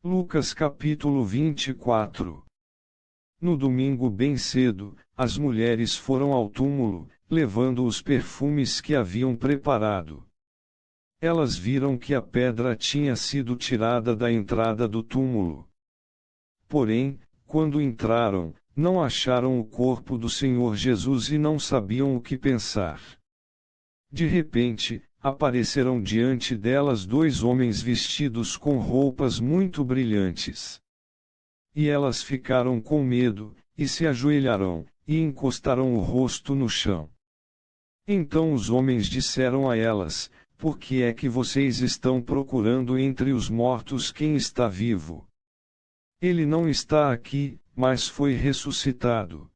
Lucas capítulo 24. No domingo bem cedo, as mulheres foram ao túmulo, levando os perfumes que haviam preparado. Elas viram que a pedra tinha sido tirada da entrada do túmulo. Porém, quando entraram, não acharam o corpo do Senhor Jesus e não sabiam o que pensar. De repente, apareceram diante delas dois homens vestidos com roupas muito brilhantes. E elas ficaram com medo, e se ajoelharam, e encostaram o rosto no chão. Então os homens disseram a elas: Por que é que vocês estão procurando entre os mortos quem está vivo? Ele não está aqui, mas foi ressuscitado.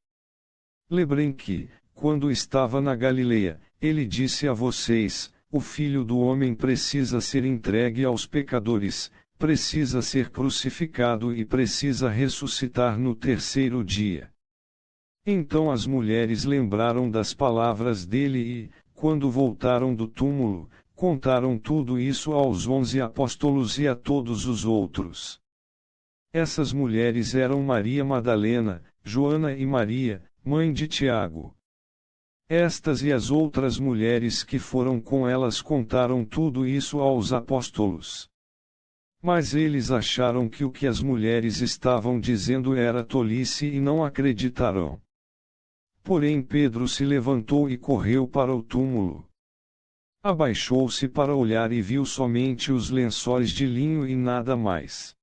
Lembrem que, quando estava na Galileia, ele disse a vocês: o Filho do Homem precisa ser entregue aos pecadores, precisa ser crucificado e precisa ressuscitar no terceiro dia. Então as mulheres lembraram das palavras dele e, quando voltaram do túmulo, contaram tudo isso aos 11 apóstolos e a todos os outros. Essas mulheres eram Maria Madalena, Joana e Maria, mãe de Tiago. Estas e as outras mulheres que foram com elas contaram tudo isso aos apóstolos. Mas eles acharam que o que as mulheres estavam dizendo era tolice e não acreditaram. Porém Pedro se levantou e correu para o túmulo. Abaixou-se para olhar e viu somente os lençóis de linho e nada mais.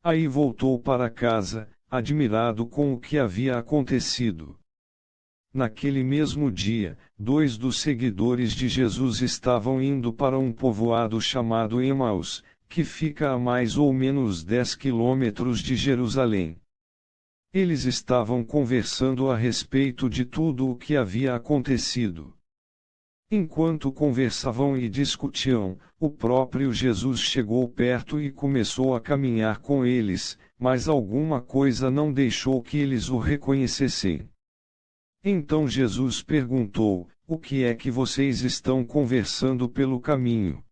Aí voltou para casa, admirado com o que havia acontecido. Naquele mesmo dia, dois dos seguidores de Jesus estavam indo para um povoado chamado Emaús, que fica a mais ou menos 10 quilômetros de Jerusalém. Eles estavam conversando a respeito de tudo o que havia acontecido. Enquanto conversavam e discutiam, o próprio Jesus chegou perto e começou a caminhar com eles, mas alguma coisa não deixou que eles o reconhecessem. Então Jesus perguntou: O que é que vocês estão conversando pelo caminho?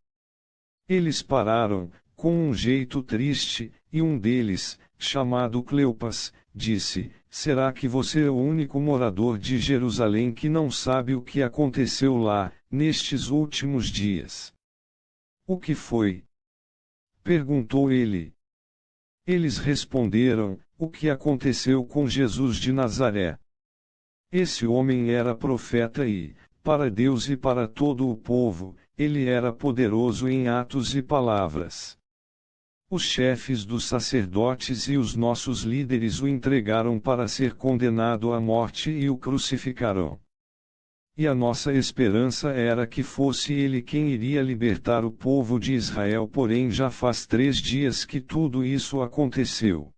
Eles pararam, com um jeito triste, e um deles, chamado Cleopas, disse: Será que você é o único morador de Jerusalém que não sabe o que aconteceu lá, nestes últimos dias? O que foi? Perguntou ele. Eles responderam: O que aconteceu com Jesus de Nazaré? Esse homem era profeta e, para Deus e para todo o povo, ele era poderoso em atos e palavras. Os chefes dos sacerdotes e os nossos líderes o entregaram para ser condenado à morte e o crucificaram. E a nossa esperança era que fosse ele quem iria libertar o povo de Israel, porém já faz 3 dias que tudo isso aconteceu.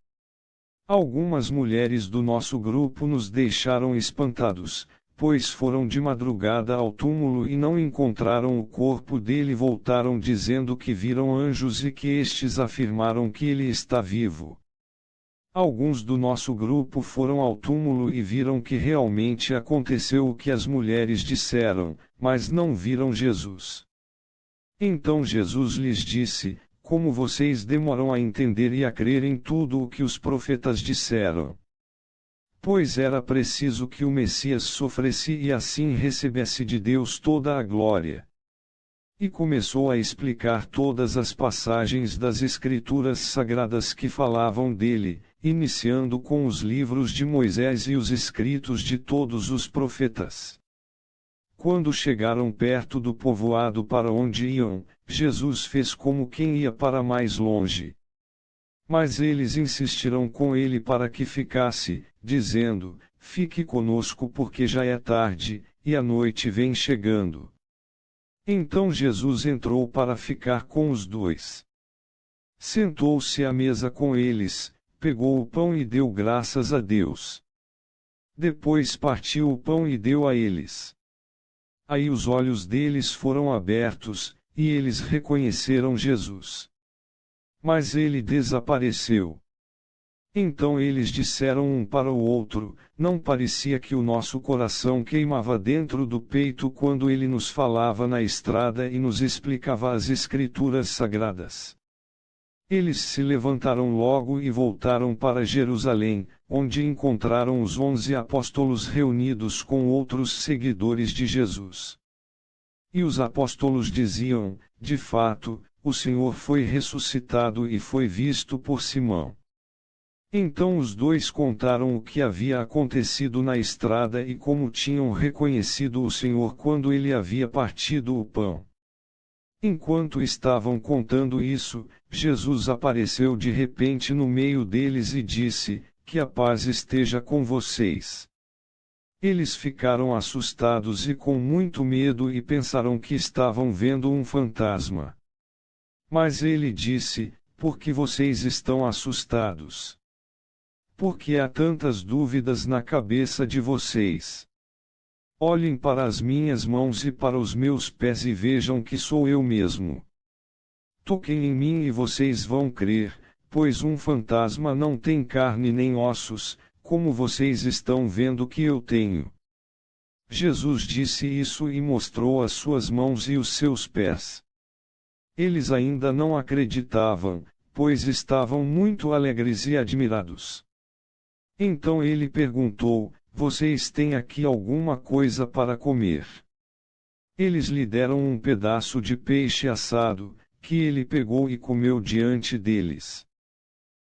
Algumas mulheres do nosso grupo nos deixaram espantados, pois foram de madrugada ao túmulo e não encontraram o corpo dele e voltaram dizendo que viram anjos e que estes afirmaram que ele está vivo. Alguns do nosso grupo foram ao túmulo e viram que realmente aconteceu o que as mulheres disseram, mas não viram Jesus. Então Jesus lhes disse: Como vocês demoram a entender e a crer em tudo o que os profetas disseram? Pois era preciso que o Messias sofresse e assim recebesse de Deus toda a glória. E começou a explicar todas as passagens das Escrituras Sagradas que falavam dele, iniciando com os livros de Moisés e os escritos de todos os profetas. Quando chegaram perto do povoado para onde iam, Jesus fez como quem ia para mais longe. Mas eles insistiram com ele para que ficasse, dizendo: Fique conosco porque já é tarde, e a noite vem chegando. Então Jesus entrou para ficar com os dois. Sentou-se à mesa com eles, pegou o pão e deu graças a Deus. Depois partiu o pão e deu a eles. Aí os olhos deles foram abertos, e eles reconheceram Jesus. Mas ele desapareceu. Então eles disseram um para o outro: Não parecia que o nosso coração queimava dentro do peito quando ele nos falava na estrada e nos explicava as Escrituras Sagradas? Eles se levantaram logo e voltaram para Jerusalém, onde encontraram os 11 apóstolos reunidos com outros seguidores de Jesus. E os apóstolos diziam: de fato, o Senhor foi ressuscitado e foi visto por Simão. Então os dois contaram o que havia acontecido na estrada e como tinham reconhecido o Senhor quando ele havia partido o pão. Enquanto estavam contando isso, Jesus apareceu de repente no meio deles e disse: que a paz esteja com vocês. Eles ficaram assustados e com muito medo e pensaram que estavam vendo um fantasma. Mas ele disse: por que vocês estão assustados? Por que há tantas dúvidas na cabeça de vocês? Olhem para as minhas mãos e para os meus pés e vejam que sou eu mesmo. Toquem em mim e vocês vão crer, pois um fantasma não tem carne nem ossos, como vocês estão vendo que eu tenho. Jesus disse isso e mostrou as suas mãos e os seus pés. Eles ainda não acreditavam, pois estavam muito alegres e admirados. Então ele perguntou: vocês têm aqui alguma coisa para comer? Eles lhe deram um pedaço de peixe assado, que ele pegou e comeu diante deles.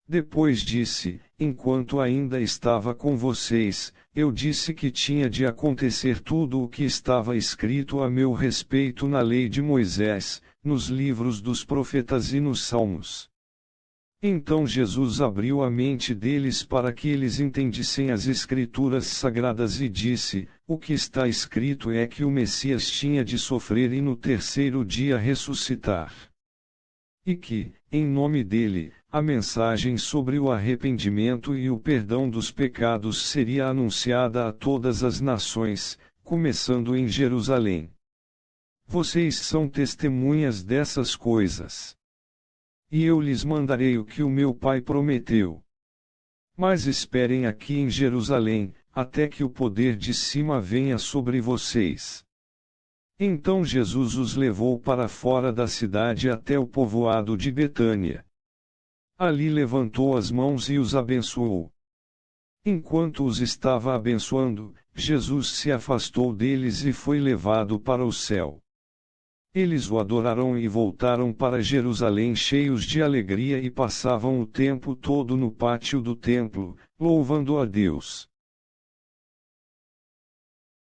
Depois disse: enquanto ainda estava com vocês, eu disse que tinha de acontecer tudo o que estava escrito a meu respeito na lei de Moisés, nos livros dos profetas e nos salmos. Então Jesus abriu a mente deles para que eles entendissem as Escrituras Sagradas e disse: o que está escrito é que o Messias tinha de sofrer e no terceiro dia ressuscitar. E que, em nome dele, a mensagem sobre o arrependimento e o perdão dos pecados seria anunciada a todas as nações, começando em Jerusalém. Vocês são testemunhas dessas coisas. E eu lhes mandarei o que o meu Pai prometeu. Mas esperem aqui em Jerusalém, até que o poder de cima venha sobre vocês. Então Jesus os levou para fora da cidade até o povoado de Betânia. Ali levantou as mãos e os abençoou. Enquanto os estava abençoando, Jesus se afastou deles e foi levado para o céu. Eles o adoraram e voltaram para Jerusalém cheios de alegria e passavam o tempo todo no pátio do templo, louvando a Deus.